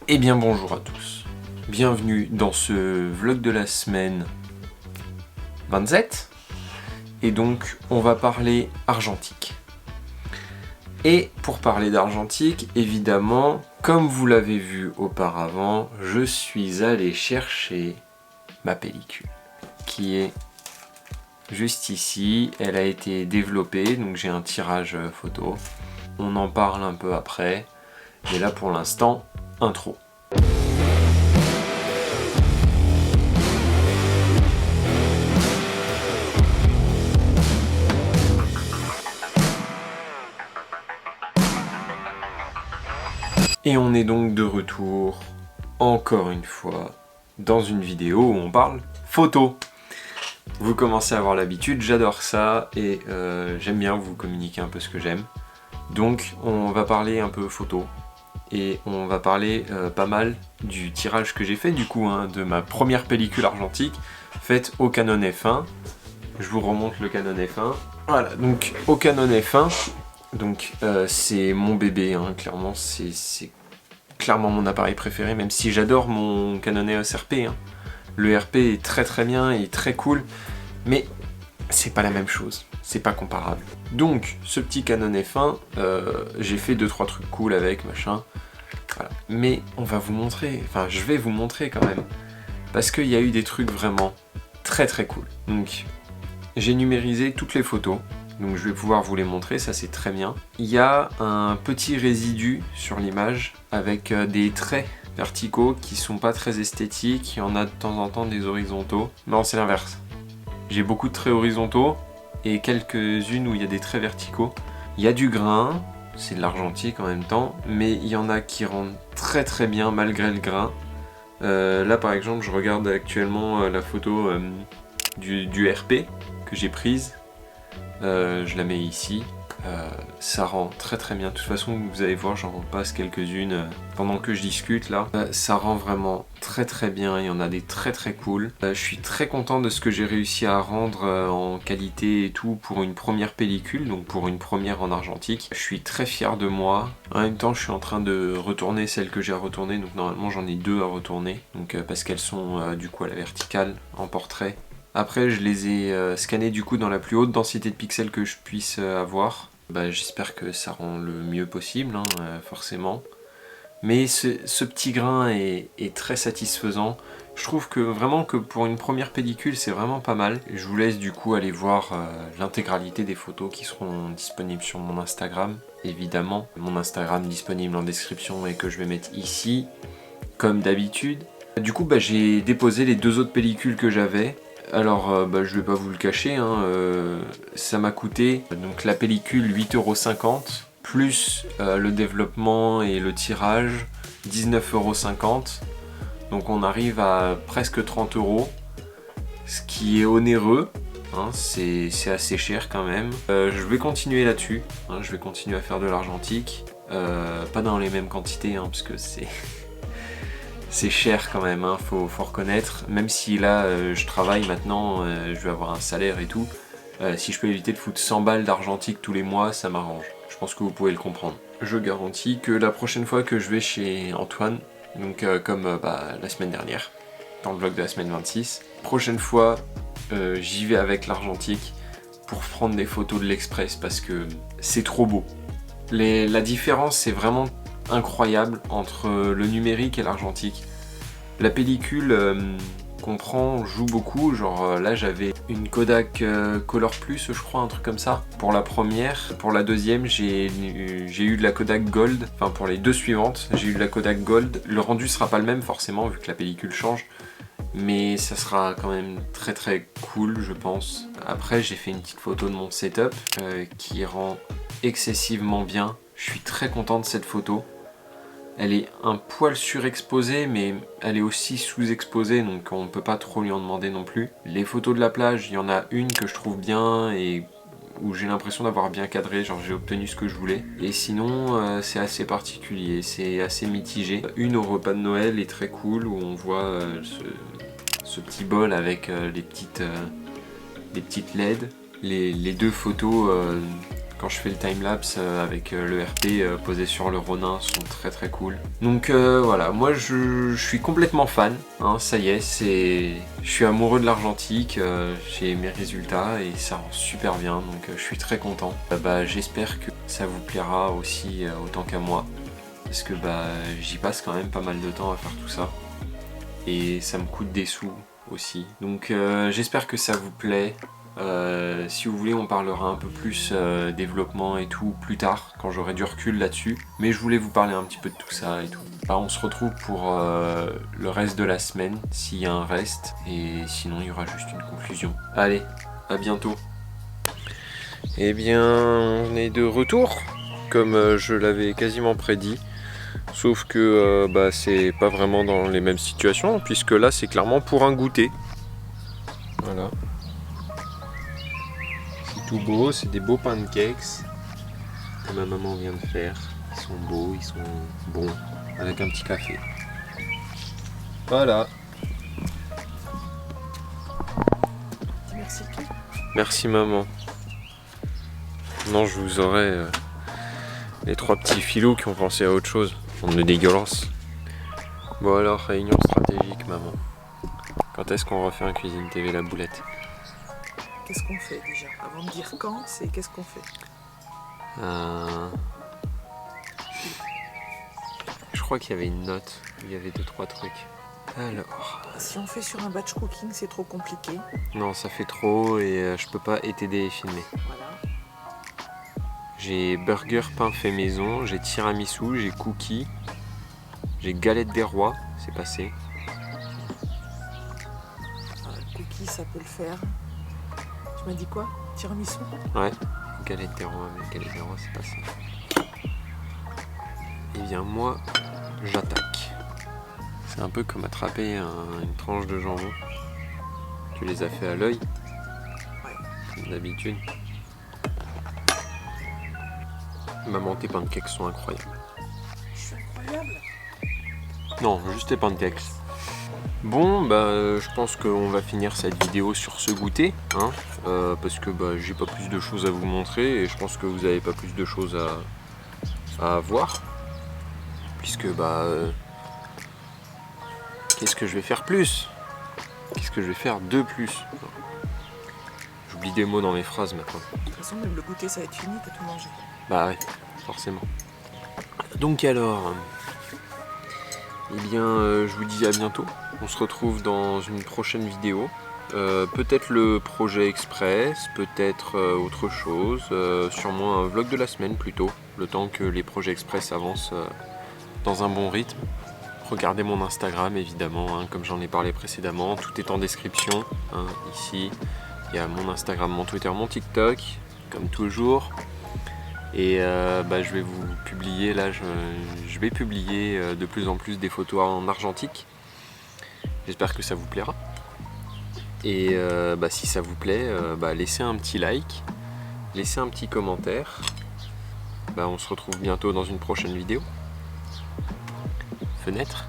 Eh bien bonjour à tous, bienvenue dans ce vlog de la semaine 27, et donc on va parler argentique. Et pour parler d'argentique, évidemment, comme vous l'avez vu auparavant, je suis allé chercher ma pellicule, qui est juste ici. Elle a été développée, donc j'ai un tirage photo, on en parle un peu après, mais là pour l'instant, intro. Et on est donc de retour, encore une fois, dans une vidéo où on parle photo. Vous commencez à avoir l'habitude, j'adore ça, et j'aime bien vous communiquer un peu ce que j'aime. Donc on va parler un peu photo, et on va parler pas mal du tirage que j'ai fait du coup, de ma première pellicule argentique, faite au Canon F1. Je vous remonte le Canon F1. Voilà, donc au Canon F1, donc c'est mon bébé, clairement, c'est clairement mon appareil préféré, même si j'adore mon Canon EOS RP. Le RP est très bien, il est très cool, mais c'est pas la même chose, c'est pas comparable. Donc ce petit Canon F1, j'ai fait 2-3 trucs cool avec, machin, voilà. Mais on va vous montrer, enfin je vais vous montrer quand même, parce qu'il y a eu des trucs vraiment très cool. Donc j'ai numérisé toutes les photos, donc je vais pouvoir vous les montrer, ça c'est très bien. Il y a un petit résidu sur l'image avec des traits verticaux qui sont pas très esthétiques. Il y en a de temps en temps des horizontaux. Non, c'est l'inverse. J'ai beaucoup de traits horizontaux et quelques-unes où il y a des traits verticaux. Il y a du grain, c'est de l'argentique en même temps, mais il y en a qui rendent très bien malgré le grain. Là par exemple, je regarde actuellement la photo du RP que j'ai prise. Je la mets ici, ça rend très bien. De toute façon vous allez voir, j'en repasse quelques-unes pendant que je discute là. Ça rend vraiment très bien, il y en a des très cool. Je suis très content de ce que j'ai réussi à rendre en qualité et tout pour une première pellicule, donc pour une première en argentique. Je suis très fier de moi. En même temps je suis en train de retourner celles que j'ai à retourner, donc normalement j'en ai 2 à retourner, donc parce qu'elles sont du coup à la verticale en portrait. Après je les ai scannés du coup dans la plus haute densité de pixels que je puisse avoir. J'espère que ça rend le mieux possible, forcément. Mais ce petit grain est très satisfaisant. Je trouve que vraiment que pour une première pellicule c'est vraiment pas mal. Je vous laisse du coup aller voir l'intégralité des photos qui seront disponibles sur mon Instagram. Évidemment, mon Instagram disponible en description et que je vais mettre ici, comme d'habitude. Du coup j'ai déposé les 2 autres pellicules que j'avais. Alors je vais pas vous le cacher, ça m'a coûté donc la pellicule 8,50 € plus le développement et le tirage 19,50 €. Donc on arrive à presque 30 €, ce qui est onéreux, c'est assez cher quand même. Je vais continuer là-dessus, je vais continuer à faire de l'argentique, pas dans les mêmes quantités parce que c'est cher quand même, faut reconnaître. Même si là je travaille maintenant, je vais avoir un salaire et tout. Si je peux éviter de foutre 100 balles d'argentique tous les mois, ça m'arrange. Je pense que vous pouvez le comprendre. Je garantis que la prochaine fois que je vais chez Antoine, donc comme la semaine dernière, dans le vlog de la semaine 26, prochaine fois j'y vais avec l'argentique pour prendre des photos de l'Express parce que c'est trop beau. La différence c'est vraiment incroyable entre le numérique et l'argentique. La pellicule qu'on prend joue beaucoup, genre là j'avais une Kodak Color Plus, je crois, un truc comme ça, pour la première. Pour la deuxième j'ai eu de la Kodak Gold, enfin pour les 2 suivantes, j'ai eu de la Kodak Gold. Le rendu sera pas le même forcément vu que la pellicule change, mais ça sera quand même très cool je pense. Après j'ai fait une petite photo de mon setup qui rend excessivement bien. Je suis très content de cette photo. Elle est un poil surexposée, mais elle est aussi sous-exposée, donc on ne peut pas trop lui en demander non plus. Les photos de la plage, il y en a une que je trouve bien et où j'ai l'impression d'avoir bien cadré, genre j'ai obtenu ce que je voulais. Et sinon, c'est assez particulier, c'est assez mitigé. Une au repas de Noël est très cool, où on voit ce petit bol avec les petites LED. Les 2 photos quand je fais le timelapse avec le RP posé sur le Ronin sont très cool. Donc voilà, moi je suis complètement fan, hein, ça y est, je suis amoureux de l'argentique, j'ai mes résultats et ça rend super bien, donc je suis très content. J'espère que ça vous plaira aussi autant qu'à moi, parce que j'y passe quand même pas mal de temps à faire tout ça et ça me coûte des sous aussi. Donc j'espère que ça vous plaît. Si vous voulez, on parlera un peu plus développement et tout plus tard, quand j'aurai du recul là-dessus. Mais je voulais vous parler un petit peu de tout ça et tout. On se retrouve pour le reste de la semaine, s'il y a un reste. Et sinon, il y aura juste une conclusion. Allez, à bientôt. Eh bien, on est de retour, comme je l'avais quasiment prédit. Sauf que c'est pas vraiment dans les mêmes situations, puisque là, c'est clairement pour un goûter. Voilà. Tout beau, c'est des beaux pancakes que ma maman vient de faire. Ils sont beaux, ils sont bons, avec un petit café. Voilà. Merci. Merci maman. Non, je vous aurais les 3 petits filous qui ont pensé à autre chose. On est dégueulasse. Bon alors, réunion stratégique maman. Quand est-ce qu'on refait un Cuisine TV la boulette? Qu'est-ce qu'on fait déjà? Avant de dire quand, c'est qu'est-ce qu'on fait? Je crois qu'il y avait une note, il y avait 2-3 trucs. Alors... Si on fait sur un batch cooking, c'est trop compliqué. Non, ça fait trop et je peux pas t'aider et filmer. Voilà. J'ai burger pain fait maison, j'ai tiramisu, j'ai cookies, j'ai galette des rois, c'est passé. Cookies, ça peut le faire. Tu m'as dit quoi? Tiramisu? Ouais, galette des rois, mais galette des rois c'est passé. Et bien moi, j'attaque. C'est un peu comme attraper une tranche de jambon. Tu les as fait à l'œil, comme d'habitude. Maman, tes pancakes sont incroyables. Je suis incroyable. Non, juste tes pancakes. Bon, je pense qu'on va finir cette vidéo sur ce goûter, hein, parce que j'ai pas plus de choses à vous montrer et je pense que vous n'avez pas plus de choses à voir, puisque qu'est-ce que je vais faire plus? Qu'est-ce que je vais faire de plus? J'oublie des mots dans mes phrases maintenant. De toute façon, même le goûter, ça va être fini, t'as tout mangé. Bah ouais, forcément. Donc alors... Eh bien, je vous dis à bientôt. On se retrouve dans une prochaine vidéo. Peut-être le projet express, peut-être autre chose. Sûrement un vlog de la semaine plutôt. Le temps que les projets express avancent dans un bon rythme. Regardez mon Instagram évidemment, hein, comme j'en ai parlé précédemment. Tout est en description. Hein, ici, il y a mon Instagram, mon Twitter, mon TikTok, comme toujours. Et je vais vous publier, là je vais publier de plus en plus des photos en argentique. J'espère que ça vous plaira. Et si ça vous plaît, laissez un petit like, laissez un petit commentaire. On se retrouve bientôt dans une prochaine vidéo. Fenêtre.